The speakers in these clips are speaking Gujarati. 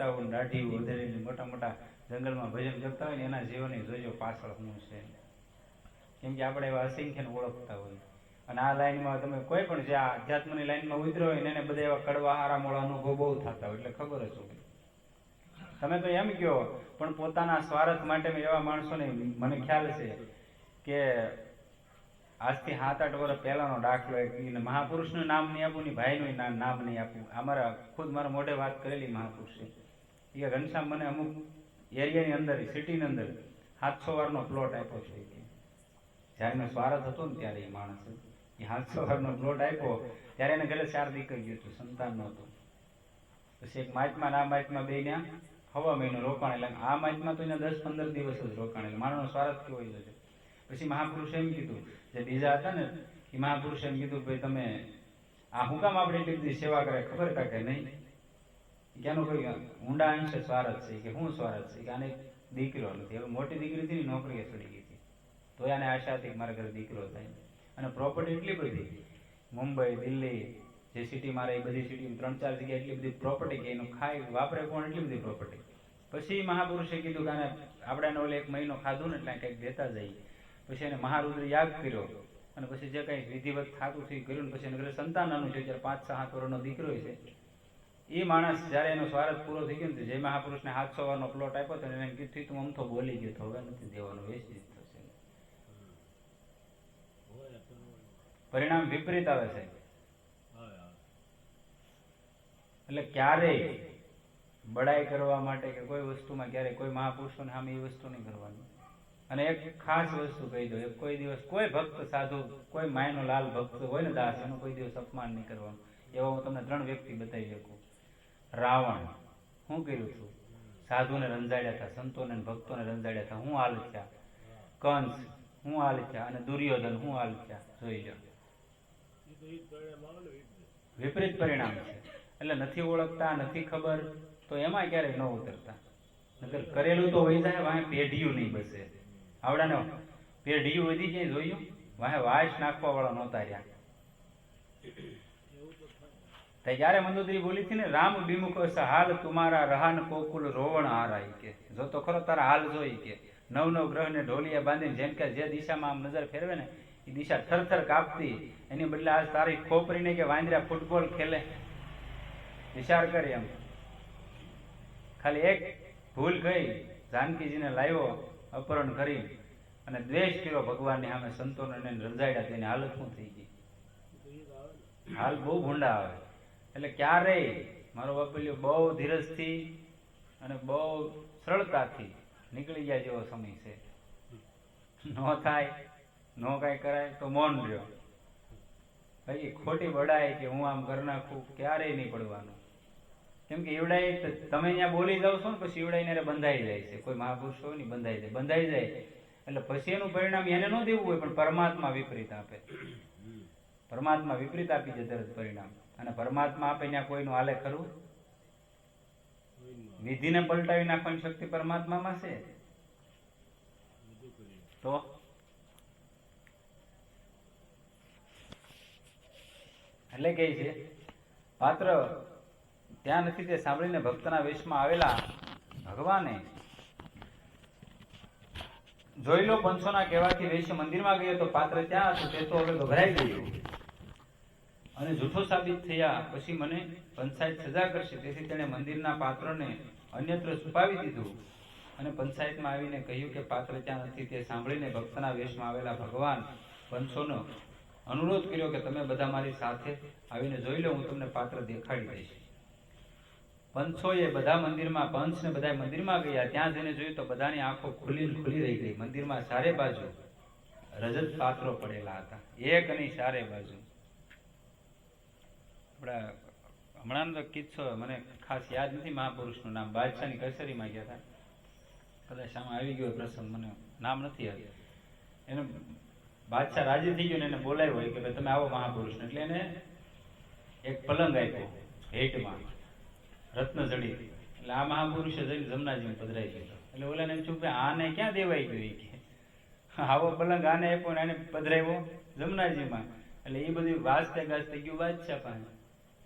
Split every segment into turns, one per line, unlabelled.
દાતાઓ દાઢી વધેરીને મોટા મોટા જંગલમાં ભજન કરતા હોય ને એના જીવનની જોજો પાછળ શું છે. કેમ કે આપણે એવા અસંખ્યને ઓળખતા હોય. અને આ લાઈનમાં તમે કોઈ પણ જે આધ્યાત્મની લાઈનમાં ઉતર્યો હોય ને એને બધા એવા કડવા આરામોળા અનુભવ બહુ થતા હોય, એટલે ખબર જ હોય. તમે તો એમ કહો પણ પોતાના સ્વાર્થ માટે એવા માણસોને મને ખ્યાલ છે કે આજથી 7-8 વર્ષ પહેલાનો દાખલો એક મહાપુરુષનું નામ નહીં આપું ને ભાઈનું નામ નહીં આપું. અમારા ખુદ મારા મોઢે વાત કરેલી મહાપુરુષે એ ઘનશ્યામ મને અમુક એરિયાની અંદર સિટીની અંદર 700 વારનો પ્લોટ આપ્યો છે. જયારે એનો સ્વાર્થ હતો ને ત્યારે એ માણસ એ 700 વારનો પ્લોટ આપ્યો ત્યારે એને ઘરે 4 દીકરીઓ હતું, સંતાન નહોતું. પછી એક મહાત્મા આ મહાત્મા બે ને 1.5 મહિનો રોકાણ, એટલે આ મહાત્મા તો એને 10-15 દિવસ જ રોકાણ, એટલે માણસનો સ્વાર્થ કેવો છે. પછી મહાપુરુષે એમ કીધું, જે બીજા હતા ને એ મહાપુરુષે એમ કીધું ભાઈ તમે આ હું કામ આપણે એટલી બધી સેવા કરે ખબર કાંકે નહીં? ક્યાંનો કોઈ ઊંડા અંશે સ્વાર્થ છે કે શું સ્વાર્થ છે કે આને દીકરો નથી. હવે મોટી દીકરી હતી ને નોકરીએ ચડી ગઈ હતી તો એને આશા હતી કે મારા ઘરે દીકરો થાય. અને પ્રોપર્ટી એટલી બધી મુંબઈ, દિલ્હી જે સિટી મારે એ બધી સિટી 3-4 જગ્યાએ એટલી બધી પ્રોપર્ટી કે એનું ખાઈ વાપરે કોણ એટલી બધી પ્રોપર્ટી. પછી મહાપુરુષે કીધું કે આપણે ઓલે 1 મહિનો ખાધું ને એટલે કંઈક દેતા જઈએ. પછી એને મહારુદ્ર યાગ કર્યો અને પછી જે કંઈ વિધિવત થતું થયું કર્યું ને પછી એને ઘરે સંતાનનું છે, જ્યારે 5-6 વર્ષનો દીકરો છે. એ માણસ જયારે એનો સ્વાર્થ પૂરો થઈ ગયો ને જે મહાપુરુષને 700 વારનો પ્લોટ આપ્યો હતો એને કીધું તું આમ તો બોલી ગયો તો હવે નથી દેવાનો, વેચી થશે. પરિણામ વિપરીત આવે છે. એટલે ક્યારેય બડાઈ કરવા માટે કે કોઈ વસ્તુમાં ક્યારેય કોઈ મહાપુરુષોને સામે એ વસ્તુ નહીં કરવાની. અને એક ખાસ વસ્તુ કહી દો, એક કોઈ દિવસ કોઈ ભક્ત સાધુ કોઈ માયનો લાલ ભક્ત હોય ને દાસ એનું કોઈ દિવસ અપમાન નહીં કરવાનું. એવા હું તમને 3 વ્યક્તિ બતાવી શકું. રાવણ શું કર્યું હતું? સાધુને રંજાડ્યા હતા, સંતોને ભક્તોને રંજાડ્યા હતા. હું હાલ થયા? કંસ હું હાલ થયા? અને દુર્યોધન હું હાલ થયા? જોઈ લો, વિપરીત પરિણામ છે. એટલે નથી ઓળખતા, નથી ખબર તો એમાં ક્યારેય ન ઉતરતા. નકર કરેલું તો હોય જાય, વાંહે પેઢીયું નહીં બસે. આવડાને પેઢીયું વધી જાય જોયું, વાંહે વાસ નાખવા વાળા નહોતા રહ્યા. જયારે મંદોદરી બોલી હતી ને, રામ બિમુખ હાલ તુમારા રહાન કોકુલ રોવણ હારાય કે જો તો ખરો તારા હાલ જોઈ કે 9 ગ્રહ ને ઢોલિયા બાંધીને જેમ કે જે દિશામાં આમ નજર ફેરવે ને એ દિશા થરથર કાપતી, એની બદલે આજ તારી ખોપરીને કે વાંદરા ફૂટબોલ ખેલે. વિચાર કરી એમ. ખાલી એક ભૂલ ગઈ, જાનકીજીને લાવ્યો અપહરણ કરી અને દ્વેષ કર્યો ભગવાનની સામે, સંતોને રંજાડ્યા, તેની હાલત શું થઈ ગઈ? હાલ બહુ ભૂંડા આવે. એટલે ક્યારેય મારો બાપલ્યો બહુ ધીરજથી અને બહુ સરળતાથી નીકળી ગયા જેવો સમય છે. નો થાય, નો કાંઈ કરાય તો મૌન રહ્યો. બાકી ખોટી બડાય કે હું આમ કરી નાખું ક્યારેય નહીં પડવાનું. કેમ કે ઈવડાઈ તમે અહીંયા બોલી જાવ છો ને પછી ઈવડાઈને બંધાઈ જાય છે. કોઈ મહાપુરુષ હોય ને બંધાઈ જાય એટલે પછી એનું પરિણામ એને ન દેવું હોય પણ પરમાત્મા વિપરીત આપે. પરમાત્મા વિપરીત આપી દે તરત પરિણામ. અને પરમાત્મા આપે ત્યાં કોઈનું હાલે ખરું? વિધિને પલટાવી નાખવાની શક્તિ પરમાત્મામાં છે. તો એટલે કે છે પાત્ર ત્યાં નથી તે સાંભળીને ભક્તના વેશમાં આવેલા ભગવાને જોઈ લો 500ના કહેવાથી વેશ મંદિરમાં ગયો તો પાત્ર ત્યાં હતું. તે તો હવે ગભરાઈ ગયું અને જૂઠો સાબિત થયા પછી મને પંચાયત સજા કરશે. તેથી તેણે મંદિરના પાત્રને અન્યત્ર છુપાવી દીધું અને પંચાયતમાં આવીને કહ્યું કે પાત્ર ત્યાં નથી. તે સાંભળીને ભક્તના વેશમાં આવેલા ભગવાન પંચોનો અનુરોધ કર્યો કે તમે બધા મારી સાથે આવીને જોઈ લો, હું તમને પાત્ર દેખાડી દઈશ. પંચોએ બધા મંદિરમાં, પંચ ને બધા મંદિરમાં ગયા. ત્યાં જઈને જોયું તો બધાની આંખો ખુલી રહી ગઈ. મંદિરમાં ચારે બાજુ રજત પાત્રો પડેલા હતા, એક નહીં ચારે બાજુ. આપણા હમણાં કિસ્સો મને ખાસ યાદ નથી મહાપુરુષનું નામ. બાદશાહની કચેરીમાં ગયા હતા, કદાચ આમાં આવી ગયો પ્રસંગ, મને નામ નથી યાદ. એને બાદશાહ રાજી થઈ ગયો ને એને બોલાવ્યો હોય કે ભાઈ તમે આવો મહાપુરુષ. એટલે એને એક પલંગ આપ્યો ભેટમાં, રત્ન જડી. એટલે આ મહાપુરુષે જઈને જમનાજીને પધરાઈ ગયો. એટલે ઓલાને એમ છું કે આને ક્યાં દેવાઈ ગયું કે આવો પલંગ આને આપ્યો ને આને પધરાવ્યો જમનાજીમાં. એટલે એ બધી વાંચતે ગાજતે ગયું બાદશાહ પાસે.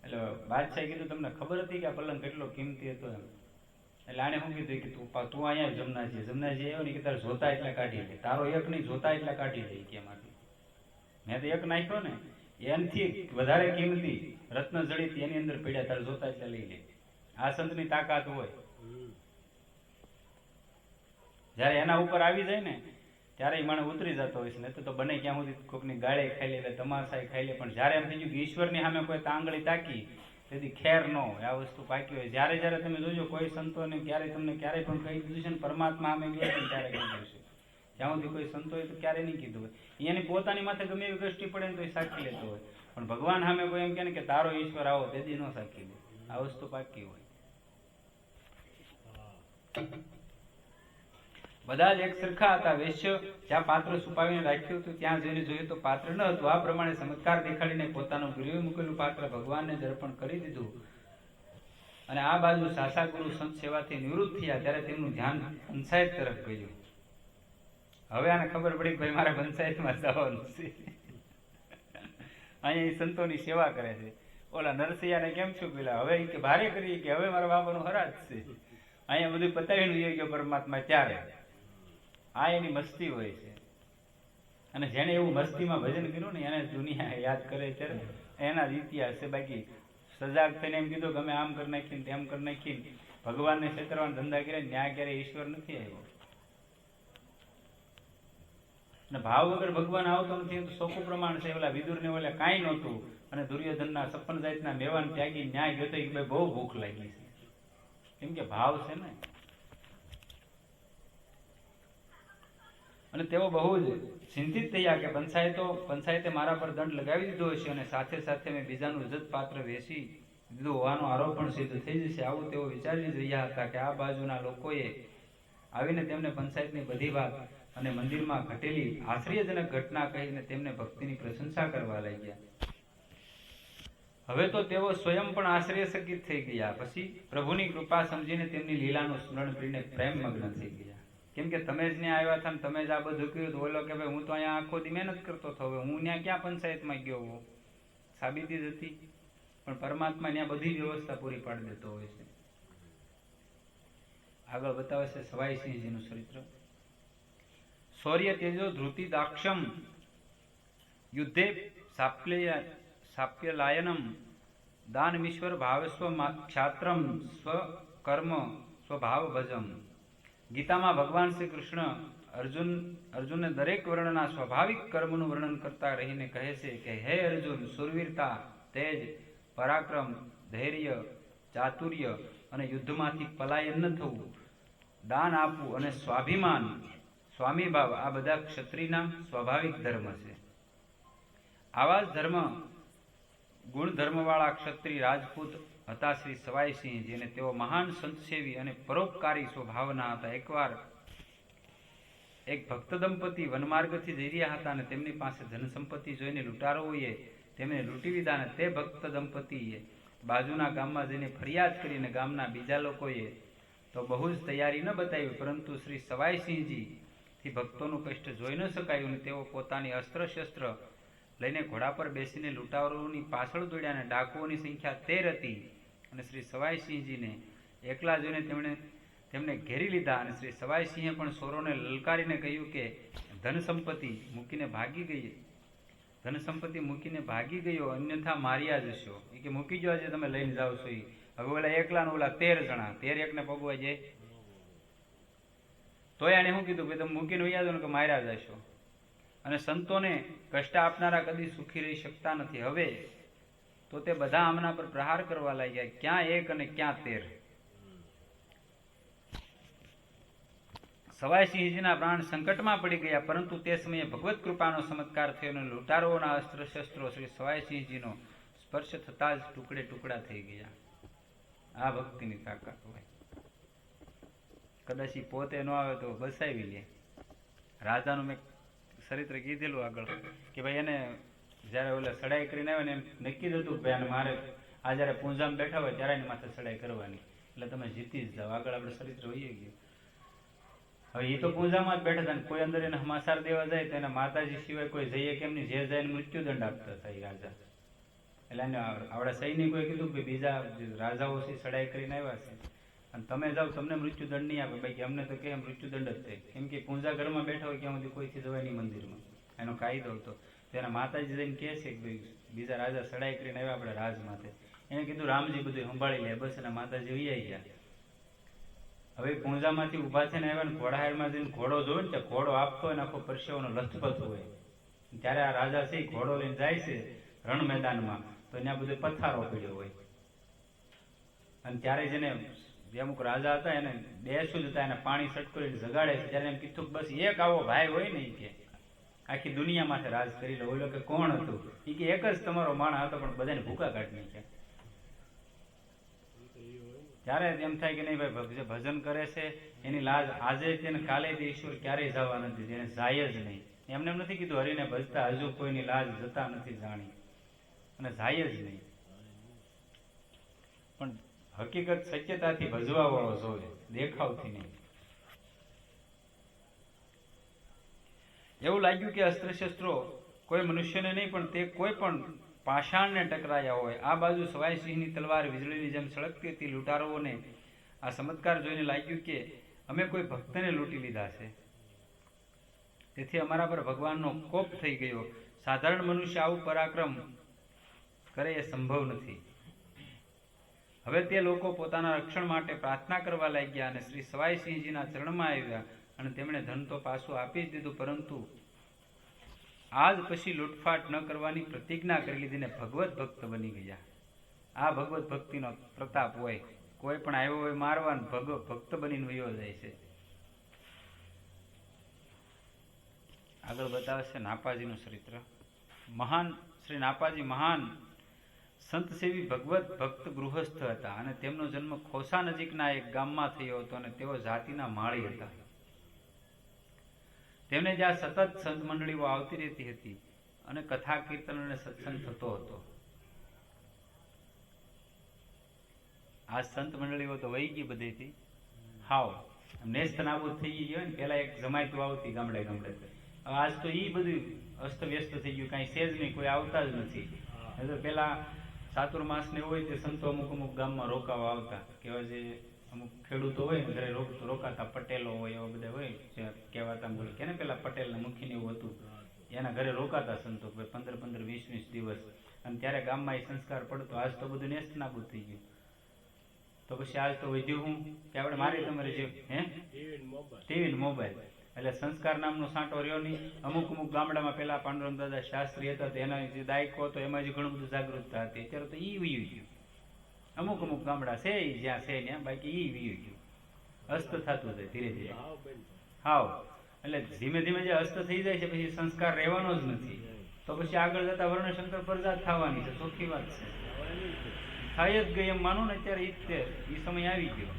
એટલે બાદશાહે કીધું તમને ખબર હતી કે આ પલંગ કેટલો કિંમતી હતો એમ? એટલે આને શું કીધું કે તું અહીંયા જમનાજી આવ્યો ને કે તારે જોતા એટલા કાઢી લે, તારો એક નહીં જોતા એટલા કાઢી લે કે એમાંથી મેં તો એક નાખ્યો ને એનથી વધારે કિંમતી રત્ન જડિત એની અંદર પડ્યા, તારે જોતા એટલા લઈ લે. આ સંતની તાકાત હોય. જયારે એના ઉપર આવી જાય ને ત્યારે એ માણસ ઉતરી જતો હોય છે. નહીં તો બને ક્યાં સુધી કોઈકની ગાળે ખાઈ લે, તમાશાય ખાઈ લે, પણ જયારે એમ થઈ ગયું કે ઈશ્વરની સામે કોઈ આંગળી તાકી તેથી ખેર ન હોય, આ વસ્તુ પાકી હોય. જયારે જયારે તમે જોજો કોઈ સંતોને ક્યારે તમને ક્યારેય પણ કહી દીધું છે ને પરમાત્મા સામે ગયો છે ને ત્યારે કહી દીધું છે. જ્યાં સુધી કોઈ સંતોએ તો ક્યારે નહીં કીધું હોય. એની પોતાની માથે ગમે એવી દ્રષ્ટિ પડે ને તો એ સાક્ષી લેતો હોય, પણ ભગવાન સામે કોઈ એમ કે તારો ઈશ્વર આવો તેથી ન સાક્ષી લે. આ વસ્તુ પાકી હોય. બધા જ એક સરખા હતા. વેશ્ય જ્યાં પાત્ર છુપાવીને રાખ્યું હતું ત્યાં જઈને જોયું તો પાત્ર ન હતું. આ પ્રમાણે ચમત્કાર દેખાડીને પોતાનું ગૃહે મૂકેલું પાત્ર ભગવાનને જ અર્પણ કરી દીધું. અને આ બાજુ સાસા ગુરુ સંત સેવાથી નિવૃત્ત થયા ત્યારે તેમનું ધ્યાન પંચાયત તરફ ગયું. હવે આને ખબર પડી કે ભાઈ મારે પંચાયતમાં જવાનું છે. અહીંયા એ સંતોની સેવા કરે છે. ઓલા નરસિંહાને કેમ છું પેલા હવે કે ભારે કરી કે હવે મારા બાબાનું હરાજ છે. અહીંયા બધું પતાવીને ગયો પરમાત્મા ત્યારે. આ એની મસ્તી હોય છે. અને જેને એવું મસ્તીમાં ભજન કર્યું ને એને દુનિયા યાદ કરે ત્યારે એના જ ઇતિહાસ છે. બાકી સજાગ થઈને એમ કીધું કે અમે આમ કરી નાખીને તેમ કરી નાખીને ભગવાનને છેતરવાના ધંધા કર્યા, ન્યાય ક્યારે ઈશ્વર નથી આવ્યો. અને ભાવ વગર ભગવાન આવતો નથી તો સોખું પ્રમાણ છે. ઓલા વિદુરને ઓલા કાંઈ નહોતું અને દુર્યોધનના 56 જાતના મેવાન ત્યાગી ન્યાય જોતો કે ભાઈ બહુ ભૂખ લાગી છે. કેમ કે ભાવ છે ને. અને તેઓ બહુ જ ચિંતિત થયા કે પંચાયતે મારા પર દંડ લગાવી દીધો હશે અને સાથે સાથે મેં બીજાનું ઇજ્જત પાત્ર વેચી દીધું હોવાનો આરોપ પણ સિદ્ધ થઈ જશે. આવું તેઓ વિચારી જ રહ્યા હતા કે આ બાજુના લોકોએ આવીને તેમને પંચાયતની બધી વાત અને મંદિરમાં ઘટેલી આશ્ચર્યજનક ઘટના કહીને તેમને ભક્તિની પ્રશંસા કરવા લાગ્યા. હવે તો તેઓ સ્વયં પણ આશ્ચર્યચકિત થઈ ગયા. પછી પ્રભુની કૃપા સમજીને તેમની લીલાનું સ્મરણ કરીને પ્રેમ મગ્ન થઈ ગયા. કેમ કે તમે જ ત્યાં આવ્યા હતા ને તમે જ આ બધું કર્યું તો બોલો કે ભાઈ હું તો અહીંયા આખો દી મહેનત કરતો હતો, હવે હું ત્યાં ક્યાં પંચાયતમાં ગયો? સાબિતી જ હતી. પણ પરમાત્મા ત્યાં બધી વ્યવસ્થા પૂરી પાડી દેતો હોય છે. આગળ બતાવે છે સવાઈસિંહજીનું ચરિત્ર. શૌર્ય તેજો ધૃતિ દાક્ષમ યુદ્ધે સાપ્યલાયનમ દાનમીશ્વર ભાવસ્વ ક્ષાત્રમ સ્વકર્મ સ્વભાવ ભજમ. ગીતામાં ભગવાન શ્રી કૃષ્ણ અર્જુનને દરેક વર્ણના સ્વાભાવિક કર્મનું વર્ણન કરતા રહીને કહે છે કે હે અર્જુન, સુરવીરતા, તેજ, પરાક્રમ, ધૈર્ય, ચાતુર્ય અને યુદ્ધમાંથી પલાયન ન થવું, દાન આપવું અને સ્વાભિમાન સ્વામી ભાવ આ બધા ક્ષત્રિયના સ્વાભાવિક ધર્મ છે. આવા જ ગુણધર્મવાળા ક્ષત્રિય રાજપૂત હતા શ્રી સવાઈસિંહજી અને તેઓ મહાન સંતસેવી અને પરોપકારી સ્વભાવના હતા. એકવાર એક ભક્ત દંપતી વનમાર્ગથી જઈ રહ્યા હતા અને તેમની પાસે ધન સંપત્તિ જોઈને લૂંટારોએ તેમને લૂંટી લીધા. અને તે ભક્ત દંપતીએ બાજુના ગામમાં જઈને ફરિયાદ કરીને ગામના બીજા લોકોએ તો બહુ જ તૈયારી ન બતાવી, પરંતુ શ્રી સવાઈસિંહજી થી ભક્તોનું કષ્ટ જોઈ ન શકાયું અને તેઓ પોતાની અસ્ત્ર શસ્ત્ર લઈને ઘોડા પર બેસીને લૂંટારોની પાછળ દોડ્યા અને ડાકુઓની સંખ્યા 13 હતી. અને શ્રી સવાઈસિંહજીને એકલા જોઈને તેમને ઘેરી લીધા. અને શ્રી સવાઈસિંહે પણ સોરોને લલકારીને કહ્યું કે ધન સંપત્તિ મૂકીને ભાગી ગયો અન્યથા માર્યા જશો. એ કે મૂકી જો આજે તમે લઈને જાઓ છો. હવે ઓલા એકલા ને ઓલા 13 જણા 13 એકને પગવા જાય તોય આને શું કીધું ભાઈ તમે મૂકીને વયા જાઓ કે માર્યા જશો. અને સંતોને કષ્ટ આપનારા કદી સુખી રહી શકતા નથી. હવે તો તે બધા આમના પર પ્રહાર કરવા લાગ્યા, ક્યાં એક અને ક્યાં 13. સવાઈસિંહજીના પ્રાણ સંકટમાં પડી ગયા, પરંતુ તે સમયે ભગવત કૃપાનો ચમત્કાર થયો અને લૂંટારોના અસ્ત્ર શસ્ત્રો શ્રી સવાઈસિંહજીનો સ્પર્શ થતા જ ટુકડે ટુકડા થઈ ગયા. આ ભક્તિની તાકાત હોય. કદાચ પોતે ન આવે તો બસાવી લે. રાજાનું મેં ચરિત્ર કીધેલું આગળ કે ભાઈ એને જયારે ઓલા ચડાઈ કરીને આવે ને એમ નક્કી જ હતું ભાઈ મારે આ જયારે પૂંજામાં બેઠા હોય ત્યારે એની માથે ચડાઈ કરવાની, એટલે તમે જીતી જ જાઓ. આગળ આપણે ચરિત્ર હોઈએ ગયું. હવે એ તો પૂંજામાં જ બેઠા હતા ને કોઈ અંદર એને સમાચાર દેવા જાય તો એના માતાજી સિવાય કોઈ જઈએ કેમ નહીં, જે જાય મૃત્યુદંડ આપતા હતા એ રાજા. એટલે એને આવડા સૈનિકોએ કીધું કે બીજા રાજાઓ ચડાઈ કરીને આવ્યા છે અને તમે જાઓ તમને મૃત્યુદંડ નહીં આપે, બાકી અમને તો કે મૃત્યુદંડ જ છે. કેમ કે પૂંજા ઘરમાં બેઠા હોય ત્યાં સુધી કોઈથી જવાય નહીં મંદિરમાં, એનો કાયદો હતો. તેના માતાજી જઈને કહે છે કે ભાઈ બીજા રાજા સડાઈ કરીને આવ્યા આપણે રાજ માથે, એને કીધું રામજી બધું સંભાળી લે, બસ એના માતાજી વૈયા ગયા. હવે પૂંજામાંથી ઉભા થઈને આવ્યા ને ઘોડાહારમાં જઈને ઘોડો જોયો ને ત્યાં ઘોડો આપતો હોય ને આખો પરસેવાનો લથપથ હોય, ત્યારે આ રાજા છે ઘોડો લઈને જાય છે રણ મેદાનમાં, તો ત્યાં બધો પથ્થારો પડ્યો હોય. અને ત્યારે જેને જે અમુક રાજા હતા એને બેસું જ હતા, એને પાણી સટકરીને જગાડે છે. ત્યારે એમ કીધું બસ એક આવો ભાઈ હોય ને કે આખી દુનિયા માથે રાજ કરી લો. ઓલો કે કોણ હતું? એ કે એક જ તમારો માણસ હતો પણ બધાને ભૂકા કાઢી નાખ્યા. ત્યારે એમ થાય કે નહીં ભાઈ, જે ભજન કરે છે એની લાજ આજે તેને કાલે ઈશ્વર ક્યારેય જવા નથી, જેને જાય જ નહીં. એમને એમ નથી કીધું હરીને ભજતા હજુ કોઈની લાજ જતા નથી જાણી, અને જાય જ નહીં. પણ હકીકત સત્યતાથી ભજવા વાળો જોવે, દેખાવથી નહીં. એવું લાગ્યું કે અસ્ત્ર શસ્ત્રો કોઈ મનુષ્યને નહીં પણ તે કોઈ પણ પાષાણને ટકરાયા હોય. આ બાજુ સવાઈસિંહની તલવાર વીજળીની જેમ સળગતી હતી. લૂંટારોને આ ચમત્કાર જોઈને લાગ્યું કે અમે કોઈ ભક્તને લૂંટી લીધા છે, તેથી અમારા પર ભગવાનનો કોપ થઈ ગયો. સાધારણ મનુષ્ય આવું પરાક્રમ કરે એ સંભવ નથી. હવે તે લોકો પોતાના રક્ષણ માટે પ્રાર્થના કરવા લાગ્યા અને શ્રી સવાઈસિંહજીના ચરણમાં આવ્યા, અને તેમણે ધન તો પાછું આપી જ દીધું, પરંતુ આજ પછી લૂંટફાટ ન કરવાની પ્રતિજ્ઞા કરી લીધી ને ભગવત ભક્ત બની ગયા. આ ભગવત ભક્તિનો પ્રતાપ હોય, કોઈ પણ આવ્યો હોય મારવા, ભક્ત બનીને વયો જાય છે. આગળ બતાવે છે નાપાજીનું ચરિત્ર. મહાન શ્રી નાપાજી મહાન સંત સેવી ભગવત ભક્ત ગૃહસ્થ હતા, અને તેમનો જન્મ ખોસા નજીકના એક ગામમાં થયો હતો, અને તેઓ જાતિના માળી હતા. તેમને જ્યાં સતત સંત મંડળીઓ આવતી રહેતી હતી, અને કથા કીર્તન અને સત્સંગ થતો હતો. આ સંત મંડળીઓ તો વહી ગઈ બધેથી, હાવ નેસ્ત નાબૂદ થઈ ગઈ હોય ને. પેલા એક જમાયતું આવતી ગામડે ગામડે, આજ તો ઈ બધું અસ્ત વ્યસ્ત થઈ ગયું, કાંઈ સેજ નહીં, કોઈ આવતા જ નથી. પેલા ચાતુર્માસ ને હોય તે સંતો અમુક અમુક ગામમાં રોકાવા આવતા, કેવા જે અમુક ખેડૂતો હોય ને ઘરે રોકાતા, પટેલો હોય એવા બધા હોય જે કહેવાતા, બોલે કે ને પેલા પટેલના મુખીને એવું હતું, એના ઘરે રોકાતા સંતો 15-15, 20-20 દિવસ. અને ત્યારે ગામમાં એ સંસ્કાર પડતો. આજ તો બધું નેસ્ત નાબૂદ થઈ ગયું. તો પછી આજ તો વધ્યું હું કે આપણે મારી તમારે જે ટીવી ને મોબાઈલ, એટલે સંસ્કાર નામનો સાંટો રહ્યો નહીં. અમુક અમુક ગામડામાં પેલા પાંડુરંગ દાદા શાસ્ત્રી હતા, એના જે દાયકો હતો એમાં જ ઘણું બધું જાગૃતતા હતી. અત્યારે તો ઈ વયું ગયું. અમુક અમુક ગામડા છે જ્યાં છે ત્યાં, બાકી ઈ વયું ગયું. અસ્ત થતું જાય ધીરે ધીરે, હાવ. એટલે ધીમે ધીમે જે અસ્ત થઈ જાય છે પછી સંસ્કાર રહેવાનો જ નથી. તો પછી આગળ જતા વર્ણશંકર પ્રજાત થવાની છે, ચોખ્ખી વાત છે. થઈ જ ગઈ એમ માનો ને અત્યારે. ઈ સમય આવી ગયો.